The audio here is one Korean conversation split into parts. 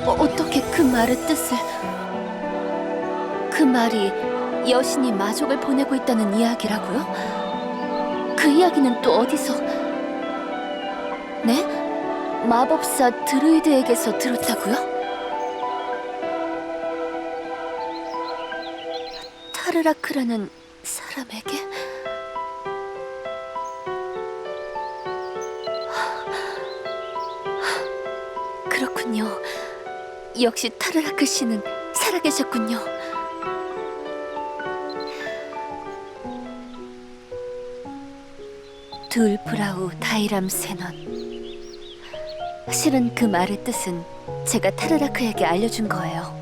어떻게 그 말의 뜻을... 그 말이 여신이 마족을 보내고 있다는 이야기라고요? 그 이야기는 또 어디서... 네? 마법사 드루이드에게서 들었다고요? 타르라크라는 사람에게? 그렇군요. 역시 타르라크 씨는 살아계셨군요. 둘프라우 다이람 세넌. 실은 그 말의 뜻은 제가 타르라크에게 알려준 거예요.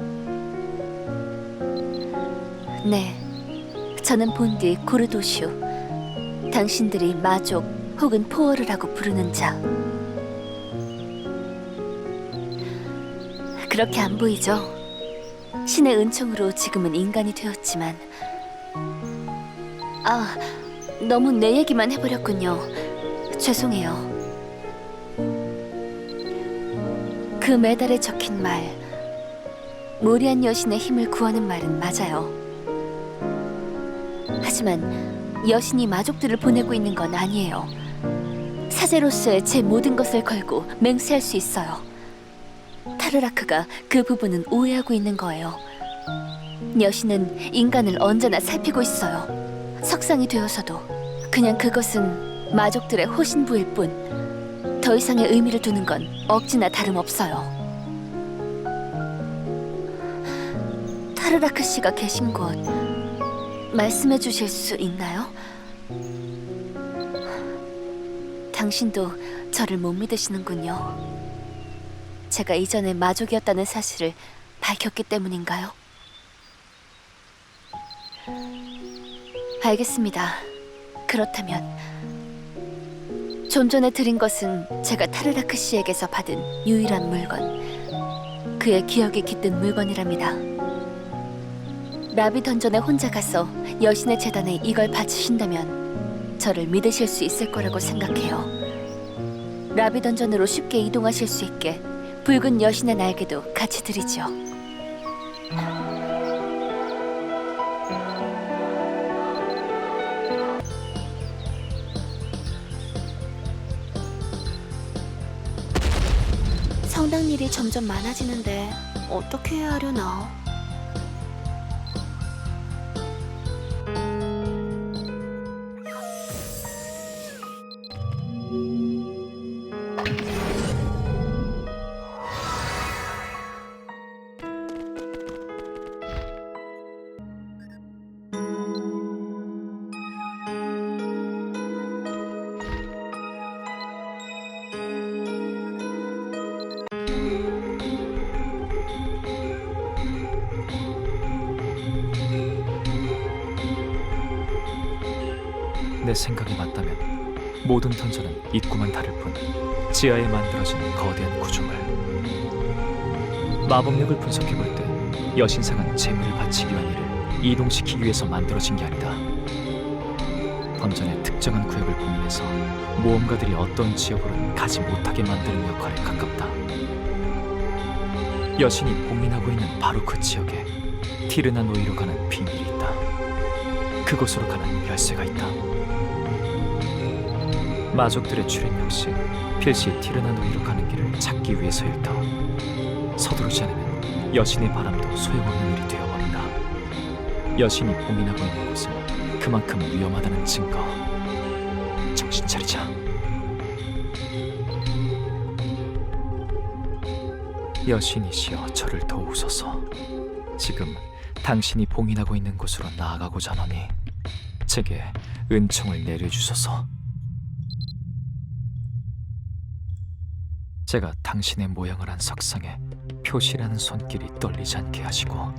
네, 저는 본디 고르도슈. 당신들이 마족 혹은 포어르라고 부르는 자. 그렇게 안 보이죠? 신의 은총으로 지금은 인간이 되었지만... 너무 내 얘기만 해버렸군요. 죄송해요. 그 메달에 적힌 말, 모리안 여신의 힘을 구하는 말은 맞아요. 하지만 여신이 마족들을 보내고 있는 건 아니에요. 사제로서의 제 모든 것을 걸고 맹세할 수 있어요. 타르라크가 그 부분은 오해하고 있는 거예요. 여신은 인간을 언제나 살피고 있어요. 석상이 되어서도 그냥 그것은 마족들의 호신부일 뿐 더 이상의 의미를 두는 건 억지나 다름없어요. 타르라크 씨가 계신 곳 말씀해 주실 수 있나요? 당신도 저를 못 믿으시는군요. 제가 이전에 마족이었다는 사실을 밝혔기 때문인가요? 알겠습니다. 그렇다면 좀 전에 드린 것은 제가 타르라크 씨에게서 받은 유일한 물건, 그의 기억이 깃든 물건이랍니다. 라비 던전에 혼자 가서 여신의 재단에 이걸 바치신다면 저를 믿으실 수 있을 거라고 생각해요. 라비 던전으로 쉽게 이동하실 수 있게 붉은 여신의 날개도 같이 드리죠. 성당 일이 점점 많아지는데 어떻게 해야 하려나? 내 생각이 맞다면 모든 던전은 입구만 다를 뿐 지하에 만들어진 거대한 구조물. 마법력을 분석해볼 때 여신상은 재물을 바치기 위한 일을 이동시키기 위해서 만들어진 게 아니다. 던전의 특정한 구역을 고민해서 모험가들이 어떤 지역으로는 가지 못하게 만드는 역할에 가깝다. 여신이 봉인하고 있는 바로 그 지역에 티르나 노이로 가는 비밀이 있다. 그곳으로 가는 열쇠가 있다. 마족들의 출현 역시 필시 티르나 노이로 가는 길을 찾기 위해서일 터. 서두르지 않으면 여신의 바람도 소용없는 일이 되어버린다. 여신이 봉인하고 있는 곳은 그만큼 위험하다는 증거. 정신 차리자. 여신이시여 저를 도우소서. 지금 당신이 봉인하고 있는 곳으로 나아가고자 하노니 제게 은총을 내려주소서. 제가 당신의 모양을 한 석상에 표시라는 손길이 떨리지 않게 하시고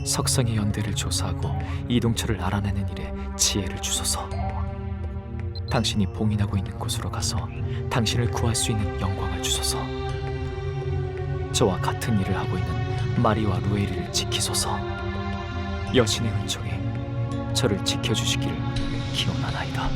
석상의 연대를 조사하고 이동처를 알아내는 일에 지혜를 주소서. 당신이 봉인하고 있는 곳으로 가서 당신을 구할 수 있는 영광을 주소서. 저와 같은 일을 하고 있는 마리와 루에리를 지키소서. 여신의 은총이 저를 지켜주시기를 기원하나이다.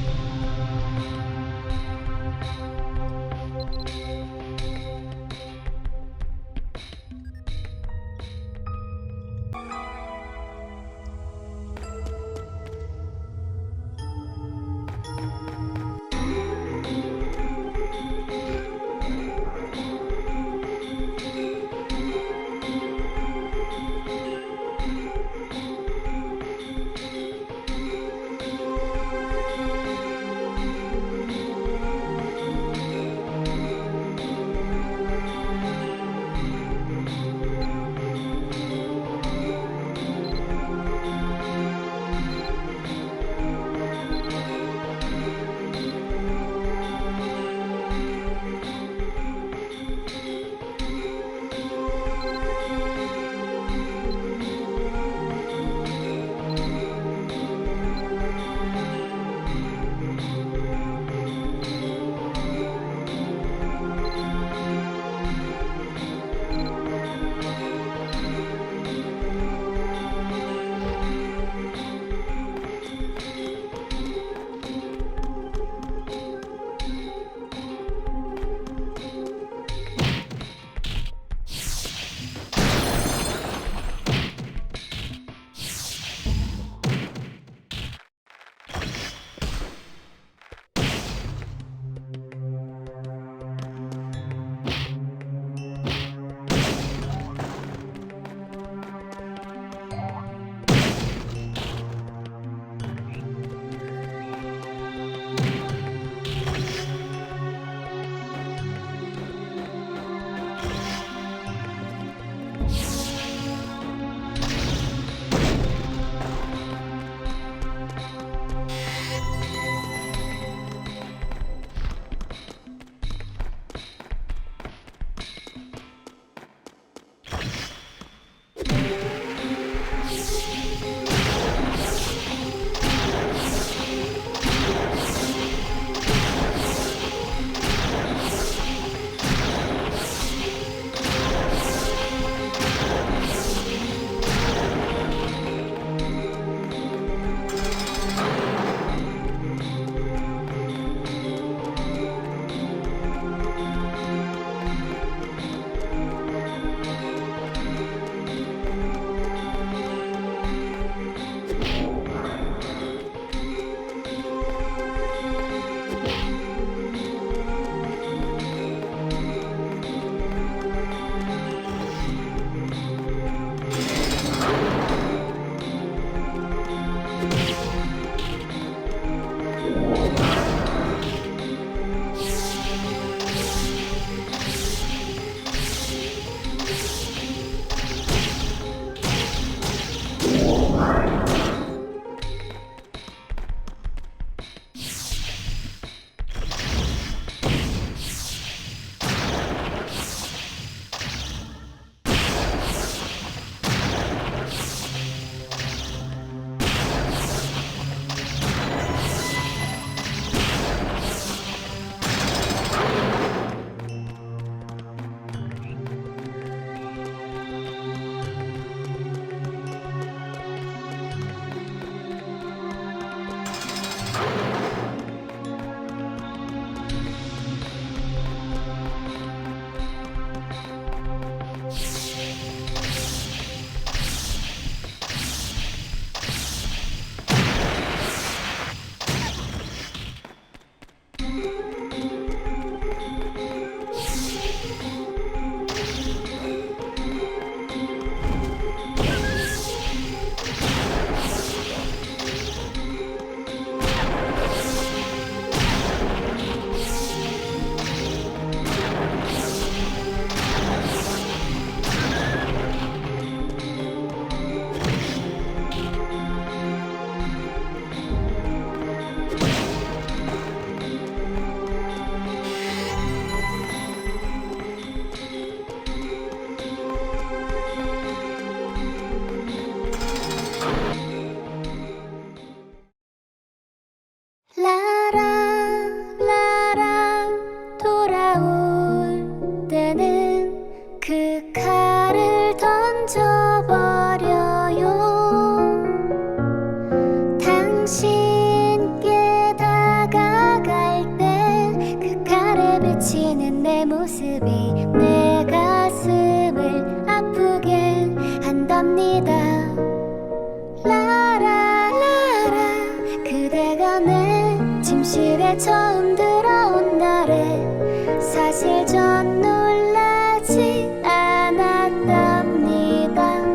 침실에 처음 들어온 날에 사실 전 놀라지 않았답니다.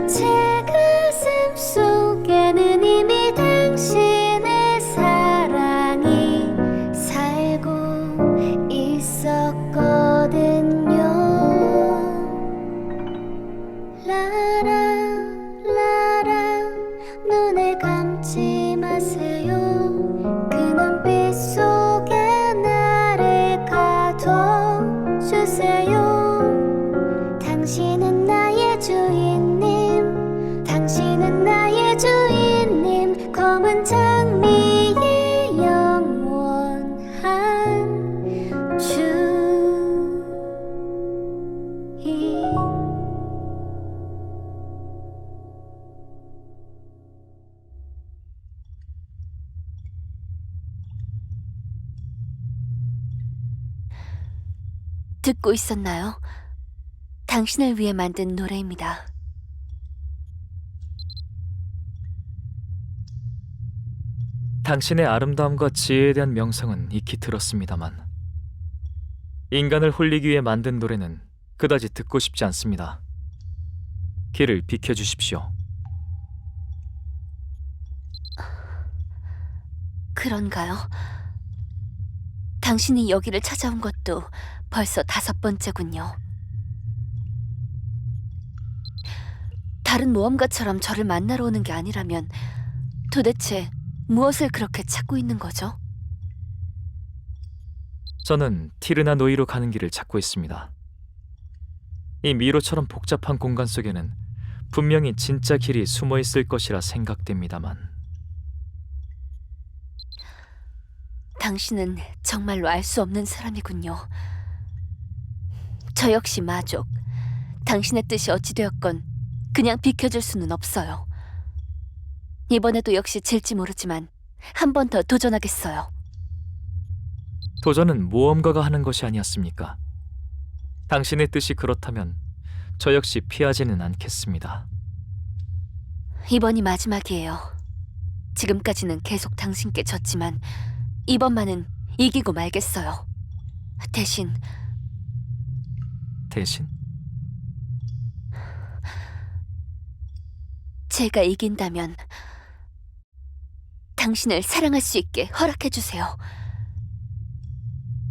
제 가슴 속에는 이미 당신의 사랑이 살고 있었거든요. 라라 라라 눈을 감지 마세요. 그 눈빛 속에 나를 가둬주세요. 당신은 나의 주인님, 당신은 나의 주인님. 검은 장미의 영원한 주인. 듣고 있었나요? 당신을 위해 만든 노래입니다. 당신의 아름다움과 지혜에 대한 명성은 익히 들었습니다만 인간을 홀리기 위해 만든 노래는 그다지 듣고 싶지 않습니다. 길을 비켜주십시오. 그런가요? 당신이 여기를 찾아온 것도 벌써 5번째군요. 다른 모험가처럼 저를 만나러 오는 게 아니라면 도대체 무엇을 그렇게 찾고 있는 거죠? 저는 티르나 노이로 가는 길을 찾고 있습니다. 이 미로처럼 복잡한 공간 속에는 분명히 진짜 길이 숨어 있을 것이라 생각됩니다만 당신은 정말로 알 수 없는 사람이군요. 저 역시 마족. 당신의 뜻이 어찌 되었건 그냥 비켜줄 수는 없어요. 이번에도 역시 질지 모르지만 한 번 더 도전하겠어요. 도전은 모험가가 하는 것이 아니었습니까? 당신의 뜻이 그렇다면 저 역시 피하지는 않겠습니다. 이번이 마지막이에요. 지금까지는 계속 당신께 졌지만 이번만은 이기고 말겠어요. 대신 제가 이긴다면 당신을 사랑할 수 있게 허락해주세요.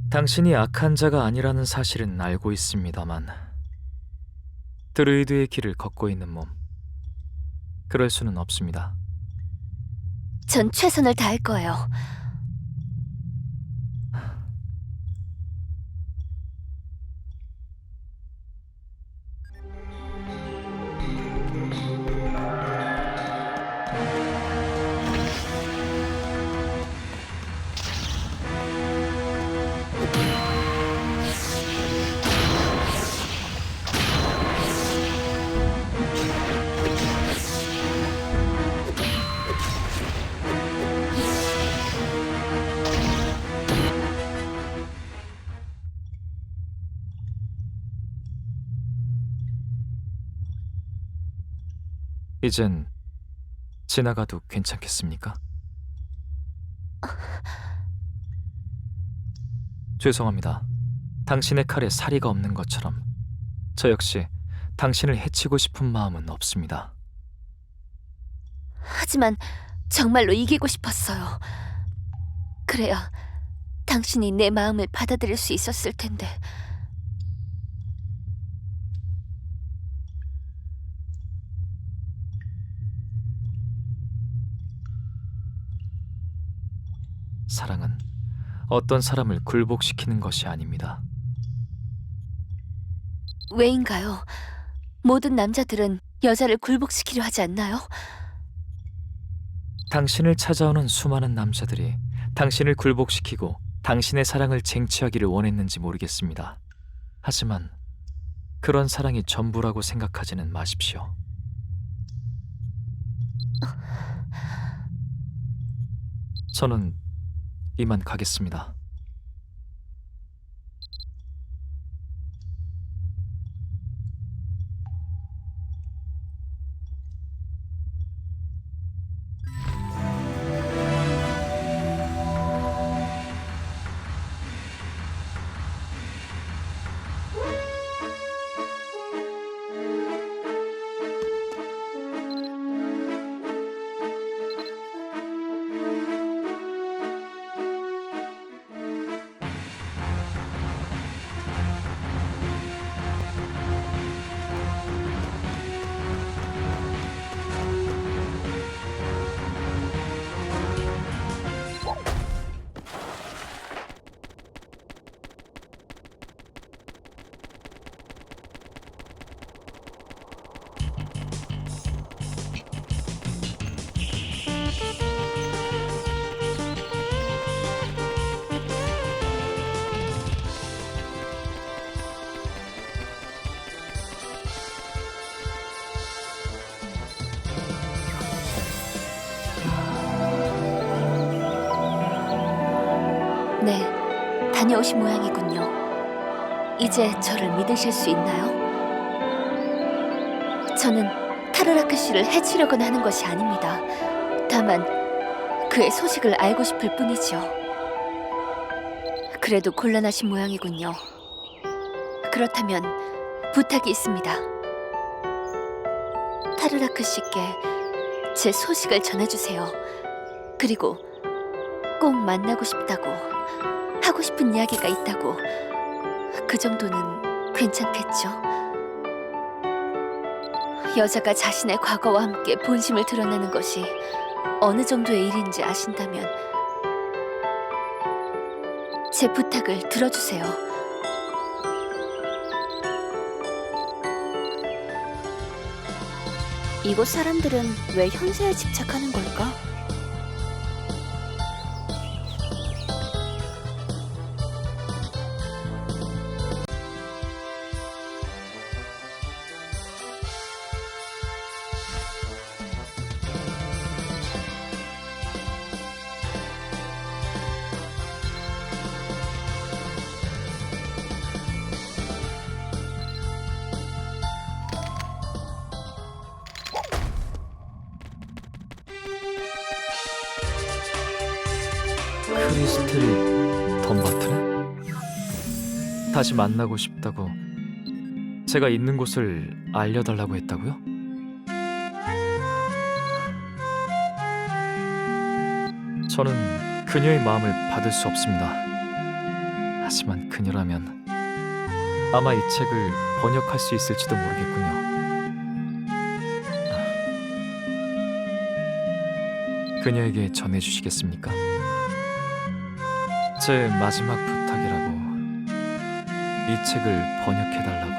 당신이 악한 자가 아니라는 사실은 알고 있습니다만 드루이드의 길을 걷고 있는 몸 그럴 수는 없습니다. 전 최선을 다할 거예요. 이젠 지나가도 괜찮겠습니까? 죄송합니다. 당신의 칼에 사리가 없는 것처럼 저 역시 당신을 해치고 싶은 마음은 없습니다. 하지만 정말로 이기고 싶었어요. 그래야 당신이 내 마음을 받아들일 수 있었을 텐데. 사랑은 어떤 사람을 굴복시키는 것이 아닙니다. 왜인가요? 모든 남자들은 여자를 굴복시키려 하지 않나요? 당신을 찾아오는 수많은 남자들이 당신을 굴복시키고 당신의 사랑을 쟁취하기를 원했는지 모르겠습니다. 하지만 그런 사랑이 전부라고 생각하지는 마십시오. 저는 이만 가겠습니다. 네, 다녀오신 모양이군요. 이제 저를 믿으실 수 있나요? 저는 타르라크 씨를 해치려거나 하는 것이 아닙니다. 다만 그의 소식을 알고 싶을 뿐이죠. 그래도 곤란하신 모양이군요. 그렇다면 부탁이 있습니다. 타르라크 씨께 제 소식을 전해주세요. 그리고 꼭 만나고 싶다고, 하고 싶은 이야기가 있다고, 그 정도는 괜찮겠죠? 여자가 자신의 과거와 함께 본심을 드러내는 것이 어느 정도의 일인지 아신다면 제 부탁을 들어주세요. 이곳 사람들은 왜 현세에 집착하는 걸까? 크리스텔 덤바트네? 다시 만나고 싶다고 제가 있는 곳을 알려달라고 했다고요? 저는 그녀의 마음을 받을 수 없습니다. 하지만 그녀라면 아마 이 책을 번역할 수 있을지도 모르겠군요. 그녀에게 전해주시겠습니까? 제 마지막 부탁이라고, 이 책을 번역해달라고.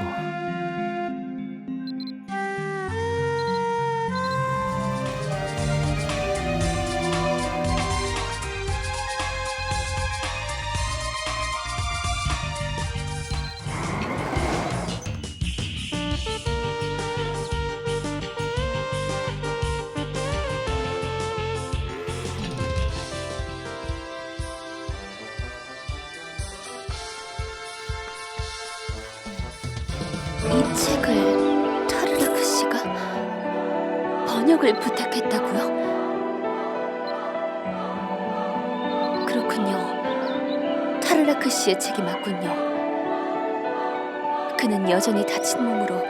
이 책을 타르라크 씨가 번역을 부탁했다고요? 그렇군요. 타르라크 씨의 책이 맞군요. 그는 여전히 다친 몸으로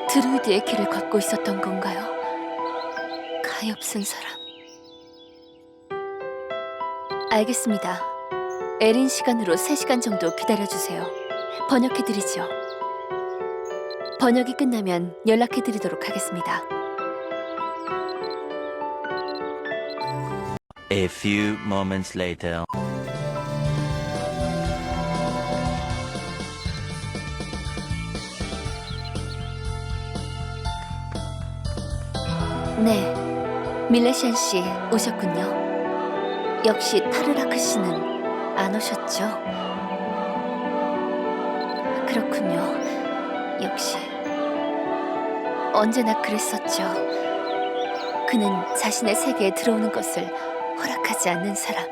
드루이드의 길을 걷고 있었던 건가요? 가엾은 사람. 알겠습니다. 에린 시간으로 3시간 정도 기다려주세요. 번역해드리죠. 번역이 끝나면 연락해드리도록 하겠습니다. A few moments later. 네, 밀레시안 씨 오셨군요. 역시 타르라크 씨는 안 오셨죠? 그렇군요. 역시 언제나 그랬었죠. 그는 자신의 세계에 들어오는 것을 허락하지 않는 사람.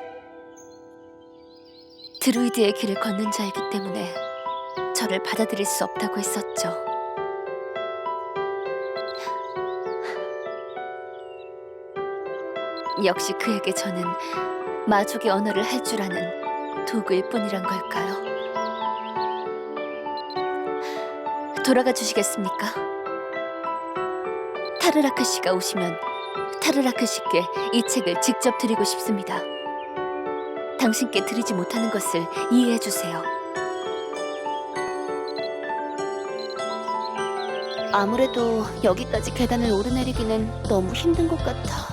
드루이드의 길을 걷는 자이기 때문에 저를 받아들일 수 없다고 했었죠. 역시 그에게 저는 마족의 언어를 할 줄 아는 도구일 뿐이란 걸까요? 돌아가 주시겠습니까? 타르라크 씨가 오시면 타르라크 씨께 이 책을 직접 드리고 싶습니다. 당신께 드리지 못하는 것을 이해해 주세요. 아무래도 여기까지 계단을 오르내리기는 너무 힘든 것 같아.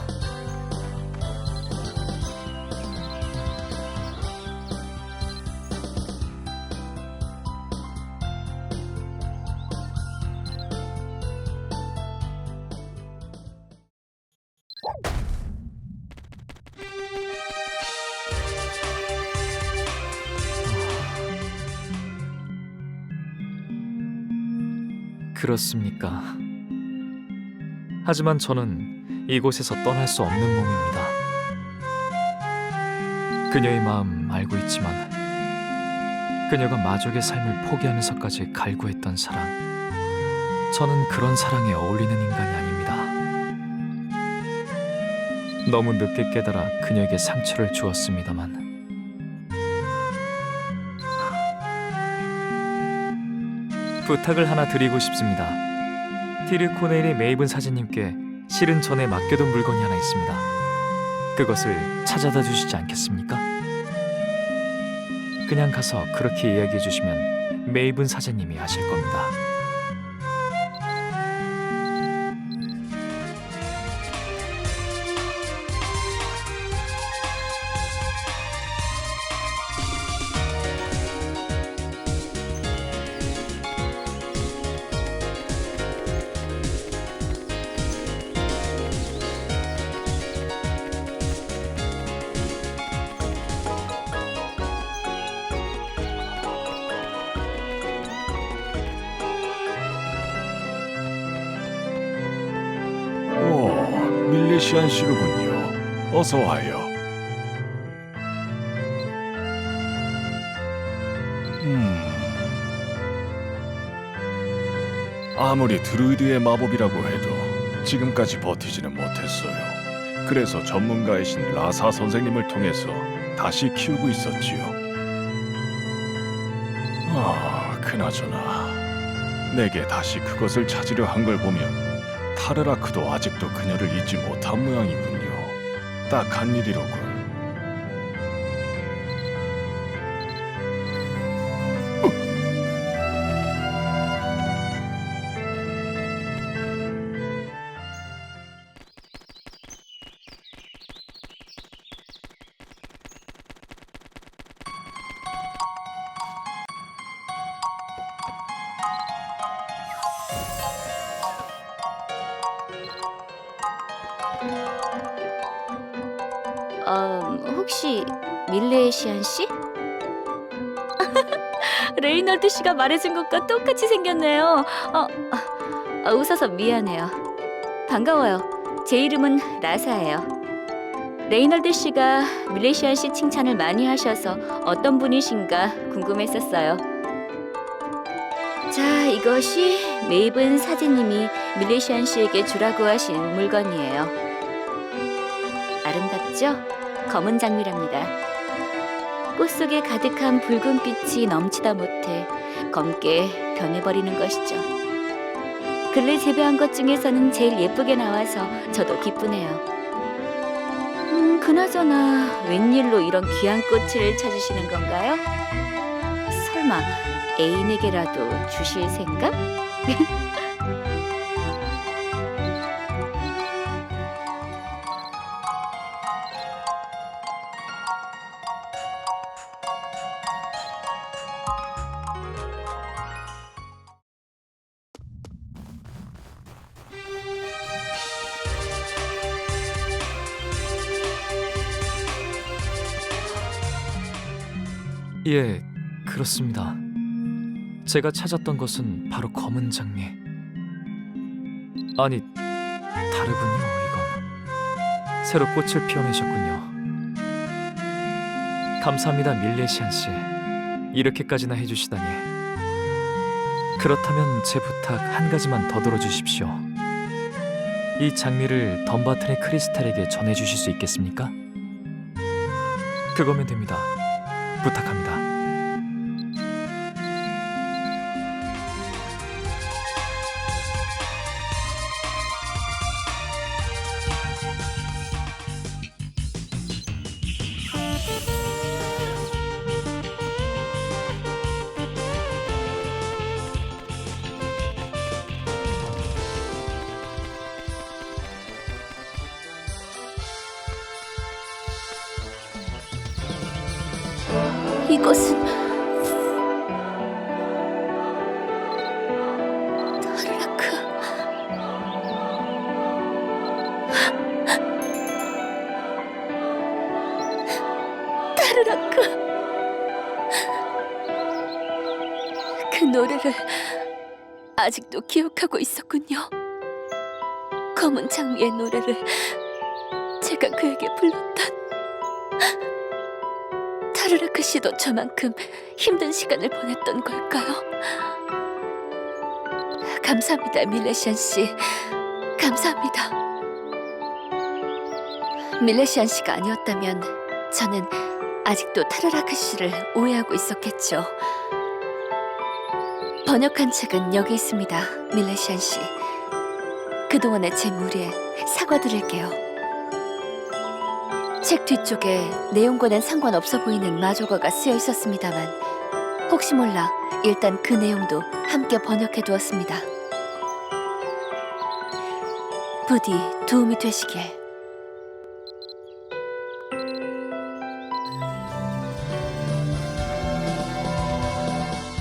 그렇습니까? 하지만 저는 이곳에서 떠날 수 없는 몸입니다. 그녀의 마음 알고 있지만 그녀가 마족의 삶을 포기하면서까지 갈구했던 사랑. 저는 그런 사랑에 어울리는 인간이 아닙니다. 너무 늦게 깨달아 그녀에게 상처를 주었습니다만 부탁을 하나 드리고 싶습니다. 티르 코네일의 메이븐 사제님께 실은 전에 맡겨둔 물건이 하나 있습니다. 그것을 찾아다 주시지 않겠습니까? 그냥 가서 그렇게 이야기해 주시면 메이븐 사제님이 아실 겁니다. 오, 밀레시안 씨로군요. 어서 와요. 아무리 드루이드의 마법이라고 해도 지금까지 버티지는 못했어요. 그래서 전문가이신 라사 선생님을 통해서 다시 키우고 있었지요. 그나저나 내게 다시 그것을 찾으려 한 걸 보면 타르라크도 아직도 그녀를 잊지 못한 모양이군요. 딱한 일이로군. 혹시 밀레시안 씨? 레이널드 씨가 말해준 것과 똑같이 생겼네요. 웃어서 미안해요. 반가워요. 제 이름은 라사예요. 레이널드 씨가 밀레시안 씨 칭찬을 많이 하셔서 어떤 분이신가 궁금했었어요. 자, 이것이 메이븐 사제님이 밀레시안 씨에게 주라고 하신 물건이에요. 아름답죠? 검은 장미랍니다. 꽃 속에 가득한 붉은 빛이 넘치다 못해 검게 변해버리는 것이죠. 근래 재배한 것 중에서는 제일 예쁘게 나와서 저도 기쁘네요. 그나저나 웬일로 이런 귀한 꽃을 찾으시는 건가요? 설마 애인에게라도 주실 생각? 예, 그렇습니다. 제가 찾았던 것은 바로 검은 장미. 아니, 다르군요, 이건. 새로 꽃을 피워내셨군요. 감사합니다, 밀레시안 씨. 이렇게까지나 해주시다니. 그렇다면 제 부탁 한 가지만 더 들어주십시오. 이 장미를 덤바튼의 크리스탈에게 전해주실 수 있겠습니까? 그거면 됩니다. 부탁합니다. 이것은 타르라크. 타르라크. 그 노래를 아직도 기억하고 있었군요. 검은 장미의 노래를 제가 그에게 불렀던 타르라크 씨도 저만큼 힘든 시간을 보냈던 걸까요? 감사합니다, 밀레시안 씨. 감사합니다. 밀레시안 씨가 아니었다면 저는 아직도 타르라크 씨를 오해하고 있었겠죠. 번역한 책은 여기 있습니다, 밀레시안 씨. 그동안의 제 무리에 사과드릴게요. 책 뒤쪽에 내용과는 상관없어 보이는 마조가가 쓰여 있었습니다만 혹시 몰라 일단 그 내용도 함께 번역해 두었습니다. 부디 도움이 되시길.